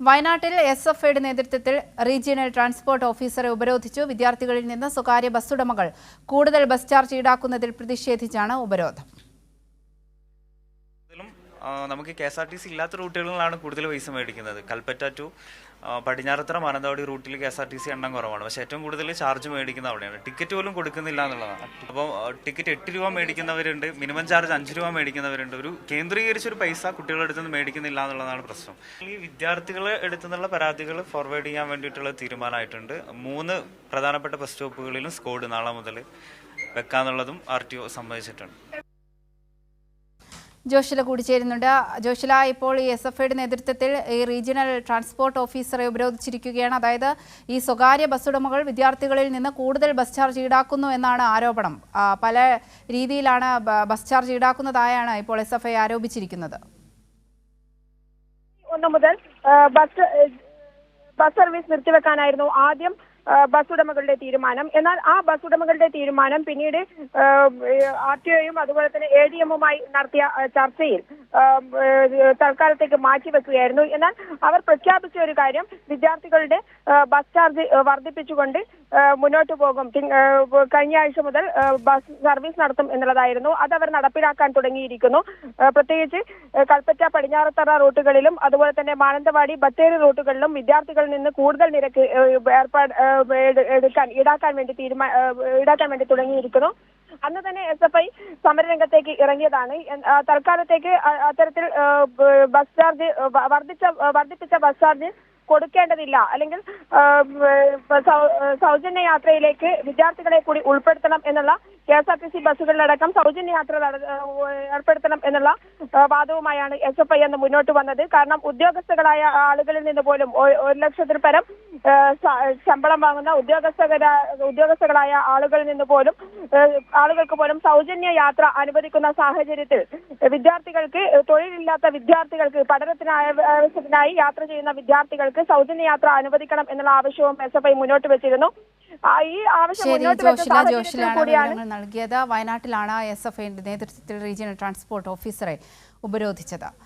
വയനാട്ടിൽ എസ്എഫ്ഐയുടെ നേതൃത്വത്തിൽ regional transport ഓഫീസറെ ഉപരോധിച്ചു. വിദ്യാർത്ഥികളിൽ നിന്ന് സ്വകാര്യ ബസ് ഉടമകൾ കൂടുതൽ ബസ് ചാർജ് ഈടാക്കുന്നതിൽ പ്രതിഷേധിച്ചാണ് ഉപരോധം. നമുക്ക് KSRTC ഇല്ലാത്ത റൂട്ടുകളിലാണ് കൂടുതൽ പൈസ മേടിക്കുന്നത്. കൽപ്പറ്റ ടു പടിഞ്ഞാറത്തറ മാനന്തവാടി റൂട്ടിൽ KSRTC എണ്ണം കുറവാണ്. പക്ഷേ ഏറ്റവും കൂടുതൽ ചാർജ് മേടിക്കുന്ന അവിടെയാണ്. ടിക്കറ്റ് പോലും കൊടുക്കുന്നില്ല എന്നുള്ളതാണ്. അപ്പോൾ ടിക്കറ്റ് 8 രൂപ മേടിക്കുന്നവരുണ്ട്, മിനിമം ചാർജ് 5 രൂപ മേടിക്കുന്നവരുണ്ട്. ഒരു കേന്ദ്രീകരിച്ചൊരു പൈസ കുട്ടികളുടെ അടുത്ത് നിന്ന് മേടിക്കുന്നില്ല എന്നുള്ളതാണ് പ്രശ്നം. ഈ വിദ്യാർത്ഥികളെ അടുത്തുനിന്നുള്ള പരാതികൾ ഫോർവേഡ് ചെയ്യാൻ വേണ്ടിയിട്ടുള്ള തീരുമാനമായിട്ടുണ്ട്. 3 പ്രധാനപ്പെട്ട ബസ് സ്റ്റോപ്പുകളിലും സ്ക്വാഡ് നാളെ മുതൽ വെക്കാന്നുള്ളതും RTO സമ്മതിച്ചിട്ടുണ്ട്. ജോഷില കൂടി ചേരുന്നുണ്ട്. ജോഷില, ഇപ്പോൾ ഈ എസ്എഫ്ഐയുടെ നേതൃത്വത്തിൽ ഈ റീജിയണൽ ട്രാൻസ്പോർട്ട് ഓഫീസറെ ഉപരോധിച്ചിരിക്കുകയാണ്. അതായത് ഈ സ്വകാര്യ ബസ് ഉടമകൾ വിദ്യാർത്ഥികളിൽ നിന്ന് കൂടുതൽ ബസ് ചാർജ് ഈടാക്കുന്നു എന്നാണ് ആരോപണം. പല രീതിയിലാണ് ബസ് ചാർജ് ഈടാക്കുന്നതായാണ് ഇപ്പോൾ എസ്എഫ്ഐ ആരോപിച്ചിരിക്കുന്നത്. 1 മുതൽ ബസ് സർവീസ് നിർത്തിവെക്കാനായിരുന്നു ആദ്യം ബസ് ഉടമകളുടെ തീരുമാനം. എന്നാൽ ആ ബസ് ഉടമകളുടെ തീരുമാനം പിന്നീട് RTOയും അതുപോലെ തന്നെ ADMുമായി നടത്തിയ ചർച്ചയിൽ തൽക്കാലത്തേക്ക് മാറ്റിവെക്കുകയായിരുന്നു. എന്നാൽ അവർ പ്രഖ്യാപിച്ച ഒരു കാര്യം വിദ്യാർത്ഥികളുടെ ബസ് ചാർജ് വർദ്ധിപ്പിച്ചുകൊണ്ട് മുന്നോട്ട് പോകും, കഴിഞ്ഞ ആഴ്ച മുതൽ ബസ് സർവീസ് നടത്തും എന്നുള്ളതായിരുന്നു. അതവർ നടപ്പിലാക്കാൻ തുടങ്ങിയിരിക്കുന്നു. പ്രത്യേകിച്ച് കൽപ്പറ്റ പടിഞ്ഞാറത്തറ റൂട്ടുകളിലും അതുപോലെ തന്നെ മാനന്തവാടി ബത്തേരി റൂട്ടുകളിലും വിദ്യാർത്ഥികളിൽ നിന്ന് കൂടുതൽ നിരക്ക് ഈടാക്കാൻ വേണ്ടി തുടങ്ങിയിരിക്കുന്നു. അന്ന് തന്നെ SFI സമരരംഗത്തേക്ക് ഇറങ്ങിയതാണ്. തൽക്കാലത്തേക്ക് അത്തരത്തിൽ ബസ് ചാർജ് വർദ്ധിപ്പിച്ച ബസ് ചാർജ് കൊടുക്കേണ്ടതില്ല, അല്ലെങ്കിൽ സൗജന്യ യാത്രയിലേക്ക് വിദ്യാർത്ഥികളെ കൂടി ഉൾപ്പെടുത്തണം എന്നുള്ള KSRTC ബസ്സുകളിലടക്കം സൗജന്യ യാത്ര ഏർപ്പെടുത്തണം എന്നുള്ള വാദവുമായാണ് SFI എന്ന് മുന്നോട്ട് വന്നത്. കാരണം ഉദ്യോഗസ്ഥകളായ ആളുകളിൽ നിന്ന് പോലും 1 ലക്ഷത്തിൽ പരം ശമ്പളം വാങ്ങുന്ന ഉദ്യോഗസ്ഥകളായ ആളുകൾക്ക് പോലും സൗജന്യ യാത്ര അനുവദിക്കുന്ന സാഹചര്യത്തിൽ തൊഴിലില്ലാത്ത വിദ്യാർത്ഥികൾക്ക് പഠനത്തിനാവശ്യത്തിനായി യാത്ര ചെയ്യുന്ന വിദ്യാർത്ഥികൾക്ക് സൗജന്യ യാത്ര അനുവദിക്കണം എന്നുള്ള ആവശ്യവും SFI മുന്നോട്ട് വെച്ചിരുന്നു. ഈ ആവശ്യം മുന്നോട്ട് വെച്ച സാഹചര്യത്തിൽ കൂടിയാണ് നൽകിയത്. വയനാട്ടിലാണ് SFIയുടെ നേതൃത്വത്തിൽ റീജിയണൽ ട്രാൻസ്പോർട്ട് ഓഫീസറെ ഉപരോധിച്ചത്.